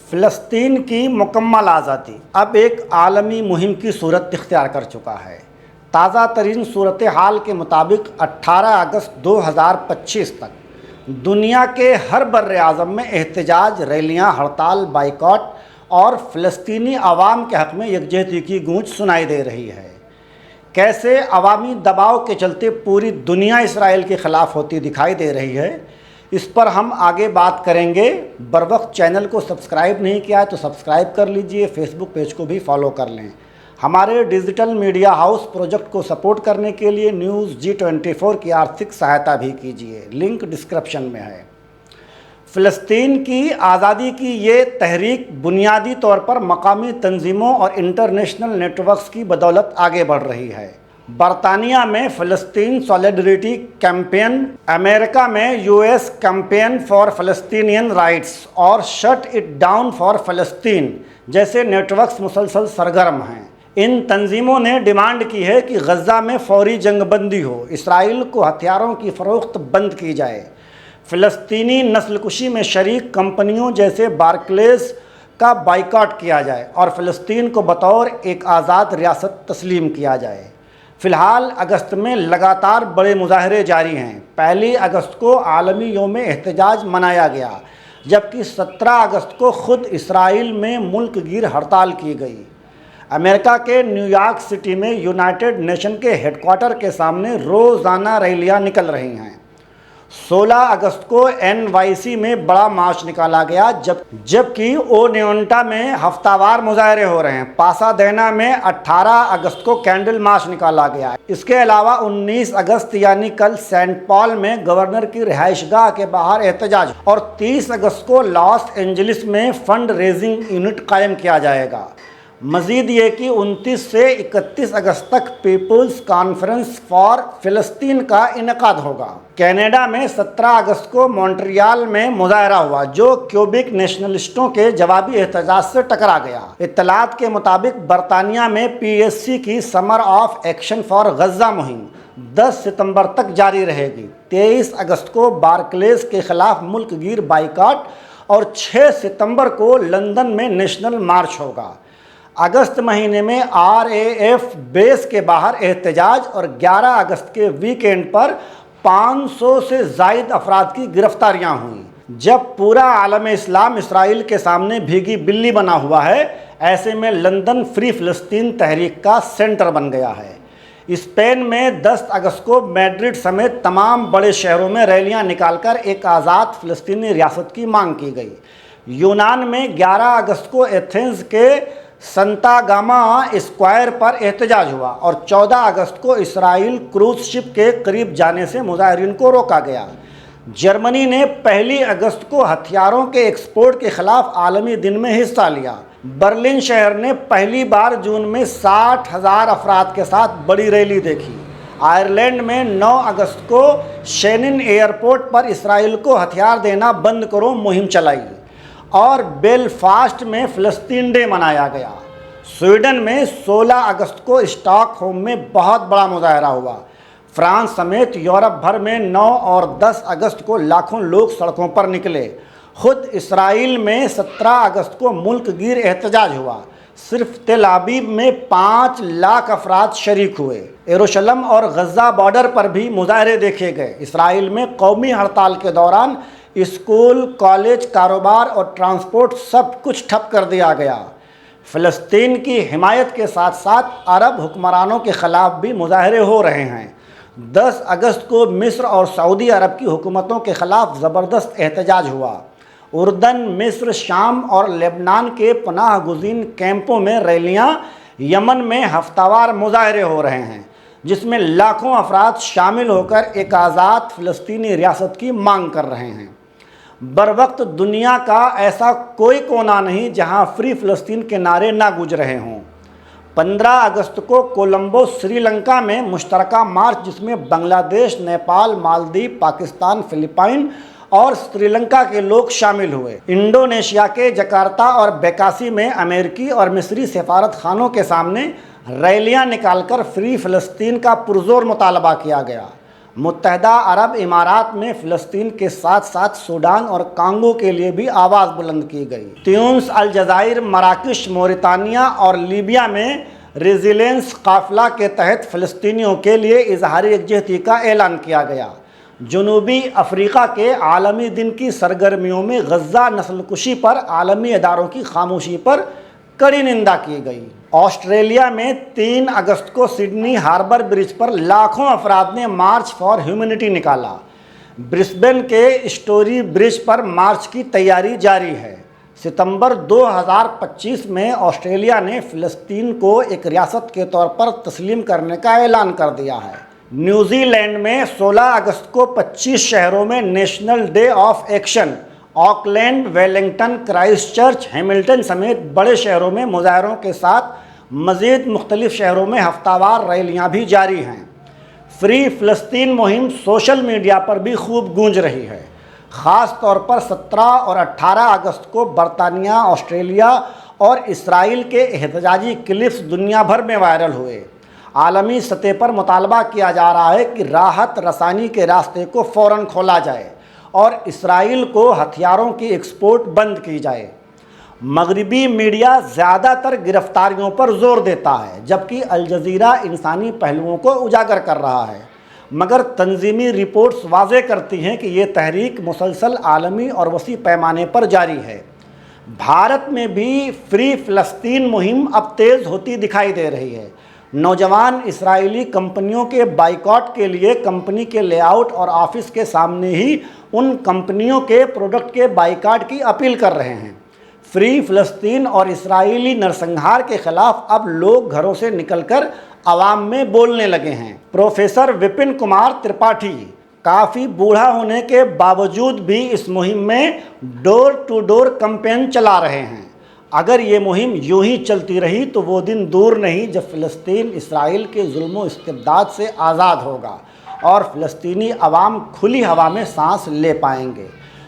فلسطین کی مکمل آزادی اب ایک عالمی مہم کی صورت اختیار کر چکا ہے۔ تازہ ترین صورتحال کے مطابق 18 اگست 2025 تک دنیا کے ہر بر اعظم میں احتجاج، ریلیاں، ہڑتال، بائیکاٹ اور فلسطینی عوام کے حق میں یکجہتی کی گونج سنائی دے رہی ہے۔ کیسے عوامی دباؤ کے چلتے پوری دنیا اسرائیل کے خلاف ہوتی دکھائی دے رہی ہے، اس پر ہم آگے بات کریں گے۔ بروقت چینل کو سبسکرائب نہیں کیا ہے تو سبسکرائب کر لیجئے، فیس بک پیج کو بھی فالو کر لیں۔ ہمارے ڈیجیٹل میڈیا ہاؤس پروجیکٹ کو سپورٹ کرنے کے لیے نیوز G24 کی آرتھک سہایتا بھی کیجیے، لنک ڈسکرپشن میں ہے۔ فلسطین کی آزادی کی یہ تحریک بنیادی طور پر مقامی تنظیموں اور انٹرنیشنل نیٹ ورکس کی بدولت آگے بڑھ رہی ہے۔ برطانیہ میں فلسطین سولیڈریٹی کیمپین، امریکہ میں US کیمپین فار فلسطینین رائٹس اور شٹ اٹ ڈاؤن فار فلسطین جیسے نیٹ ورکس مسلسل سرگرم ہیں۔ ان تنظیموں نے ڈیمانڈ کی ہے کہ غزہ میں فوری جنگ بندی ہو، اسرائیل کو ہتھیاروں کی فروخت بند کی جائے، فلسطینی نسل کشی میں شریک کمپنیوں جیسے بارکلیز کا بائیکاٹ کیا جائے اور فلسطین کو بطور ایک آزاد ریاست تسلیم کیا جائے۔ فی الحال اگست میں لگاتار بڑے مظاہرے جاری ہیں۔ 1 اگست کو عالمی یوم احتجاج منایا گیا، جبکہ 17 اگست کو خود اسرائیل میں ملک گیر ہڑتال کی گئی۔ امریکہ کے نیویارک سٹی میں یونائیٹڈ نیشن کے ہیڈ کوارٹر کے سامنے روزانہ ریلیاں نکل رہی ہیں۔ 16 اگست کو NYC میں بڑا مارچ نکالا گیا، جبکہ اونیونٹا میں ہفتہ وار مظاہرے ہو رہے ہیں۔ پاسادینا میں 18 اگست کو کینڈل مارچ نکالا گیا۔ اس کے علاوہ 19 اگست یعنی کل سینٹ پال میں گورنر کی رہائش گاہ کے باہر احتجاج، اور 30 اگست کو لاس اینجلس میں فنڈ ریزنگ یونٹ قائم کیا جائے گا۔ مزید یہ کہ 29 سے 31 اگست تک پیپلز کانفرنس فار فلسطین کا انعقاد ہوگا۔ کینیڈا میں 17 اگست کو مونٹریال میں مظاہرہ ہوا، جو کیوبیک نیشنلسٹوں کے جوابی احتجاج سے ٹکرا گیا۔ اطلاعات کے مطابق برطانیہ میں PSC کی سمر آف ایکشن فار غزہ مہم 10 ستمبر تک جاری رہے گی۔ 23 اگست کو بارکلیز کے خلاف ملک گیر بائیکاٹ اور 6 ستمبر کو لندن میں نیشنل مارچ ہوگا۔ اگست مہینے میں RAF بیس کے باہر احتجاج اور 11 اگست کے ویکینڈ پر 500 سے زائد افراد کی گرفتاریاں ہوئیں۔ جب پورا عالم اسلام اسرائیل کے سامنے بھیگی بلی بنا ہوا ہے، ایسے میں لندن فری فلسطین تحریک کا سینٹر بن گیا ہے۔ اسپین میں 10 اگست کو میڈرڈ سمیت تمام بڑے شہروں میں ریلیاں نکال کر ایک آزاد فلسطینی ریاست کی مانگ کی گئی۔ یونان میں 11 اگست کو ایتھنز کے سنتا گاما اسکوائر پر احتجاج ہوا اور 14 اگست کو اسرائیل کروز شپ کے قریب جانے سے مظاہرین کو روکا گیا۔ جرمنی نے 1 اگست کو ہتھیاروں کے ایکسپورٹ کے خلاف عالمی دن میں حصہ لیا۔ برلن شہر نے پہلی بار جون میں 60,000 افراد کے ساتھ بڑی ریلی دیکھی۔ آئرلینڈ میں 9 اگست کو شینن ایئرپورٹ پر اسرائیل کو ہتھیار دینا بند کرو مہم چلائی اور بیلفاسٹ میں فلسطین ڈے منایا گیا۔ سویڈن میں 16 اگست کو اسٹاک ہوم میں بہت بڑا مظاہرہ ہوا۔ فرانس سمیت یورپ بھر میں 9 اور 10 اگست کو لاکھوں لوگ سڑکوں پر نکلے۔ خود اسرائیل میں 17 اگست کو ملک گیر احتجاج ہوا۔ صرف تل ابیب میں 5 لاکھ افراد شریک ہوئے۔ یروشلم اور غزہ بارڈر پر بھی مظاہرے دیکھے گئے۔ اسرائیل میں قومی ہڑتال کے دوران اسکول، کالج، کاروبار اور ٹرانسپورٹ سب کچھ ٹھپ کر دیا گیا۔ فلسطین کی حمایت کے ساتھ ساتھ عرب حکمرانوں کے خلاف بھی مظاہرے ہو رہے ہیں۔ 10 اگست کو مصر اور سعودی عرب کی حکومتوں کے خلاف زبردست احتجاج ہوا۔ اردن، مصر، شام اور لبنان کے پناہ گزین کیمپوں میں ریلیاں، یمن میں ہفتہ وار مظاہرے ہو رہے ہیں، جس میں لاکھوں افراد شامل ہو کر ایک آزاد فلسطینی ریاست کی مانگ کر رہے ہیں۔ بروقت دنیا کا ایسا کوئی کونا نہیں جہاں فری فلسطین کے نعرے نہ گونج رہے ہوں۔ 15 اگست کو کولمبو، سری لنکا میں مشترکہ مارچ، جس میں بنگلہ دیش، نیپال، مالدیپ، پاکستان، فلپائن اور سری لنکا کے لوگ شامل ہوئے۔ انڈونیشیا کے جکارتا اور بیکاسی میں امریکی اور مصری سفارت خانوں کے سامنے ریلیاں نکال کر فری فلسطین کا پرزور مطالبہ کیا گیا۔ متحدہ عرب امارات میں فلسطین کے ساتھ ساتھ سوڈان اور کانگو کے لیے بھی آواز بلند کی گئی۔ تیونس، الجزائر، مراکش، موریتانیہ اور لیبیا میں ریزیلینس قافلہ کے تحت فلسطینیوں کے لیے اظہاری یکجہتی کا اعلان کیا گیا۔ جنوبی افریقہ کے عالمی دن کی سرگرمیوں میں غزہ نسل کشی پر عالمی اداروں کی خاموشی پر کڑی نندا کی گئی۔ آسٹریلیا میں 3 اگست کو سڈنی ہاربر برج پر لاکھوں افراد نے مارچ فار ہیومنٹی نکالا۔ برسبن کے اسٹوری برج پر مارچ کی تیاری جاری ہے۔ ستمبر 2025 میں آسٹریلیا نے فلسطین کو ایک ریاست کے طور پر تسلیم کرنے کا اعلان کر دیا ہے۔ نیوزی لینڈ میں 16 اگست کو 25 شہروں میں national day of action. Auckland, Wellington, Christ church, Hamilton سمیت بڑے شہروں میں مظاہروں کے ساتھ مزید مختلف شہروں میں ہفتہ وار ریلیاں بھی جاری ہیں۔ فری فلسطین مہم سوشل میڈیا پر بھی خوب گونج رہی ہے۔ خاص طور پر 17 اور 18 اگست کو برطانیہ، آسٹریلیا اور اسرائیل کے احتجاجی کلپس دنیا بھر میں وائرل ہوئے۔ عالمی سطح پر مطالبہ کیا جا رہا ہے کہ راحت رسانی کے راستے کو فوراً کھولا جائے اور اسرائیل کو ہتھیاروں کی ایکسپورٹ بند کی جائے۔ مغربی میڈیا زیادہ تر گرفتاریوں پر زور دیتا ہے، جبکہ الجزیرہ انسانی پہلوؤں کو اجاگر کر رہا ہے، مگر تنظیمی رپورٹس واضح کرتی ہیں کہ یہ تحریک مسلسل عالمی اور وسیع پیمانے پر جاری ہے۔ بھارت میں بھی فری فلسطین مہم اب تیز ہوتی دکھائی دے رہی ہے۔ نوجوان اسرائیلی کمپنیوں کے بائیکاٹ کے لیے کمپنی کے لے آؤٹ اور آفس کے سامنے ہی ان کمپنیوں کے پروڈکٹ کے بائیکاٹ کی اپیل کر رہے ہیں۔ فری فلسطین اور اسرائیلی نرسنہار کے خلاف اب لوگ گھروں سے نکل کر عوام میں بولنے لگے ہیں۔ پروفیسر وپن کمار ترپاٹھی کافی بوڑھا ہونے کے باوجود بھی اس مہم میں ڈور ٹو ڈور کمپین چلا رہے ہیں۔ اگر یہ مہم یوں ہی چلتی رہی تو وہ دن دور نہیں جب فلسطین اسرائیل کے ظلم و استبداد سے آزاد ہوگا اور فلسطینی عوام کھلی ہوا میں سانس لے پائیں گے۔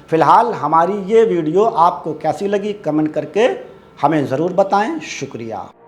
فی الحال ہماری یہ ویڈیو آپ کو کیسی لگی کمنٹ کر کے ہمیں ضرور بتائیں۔ شکریہ۔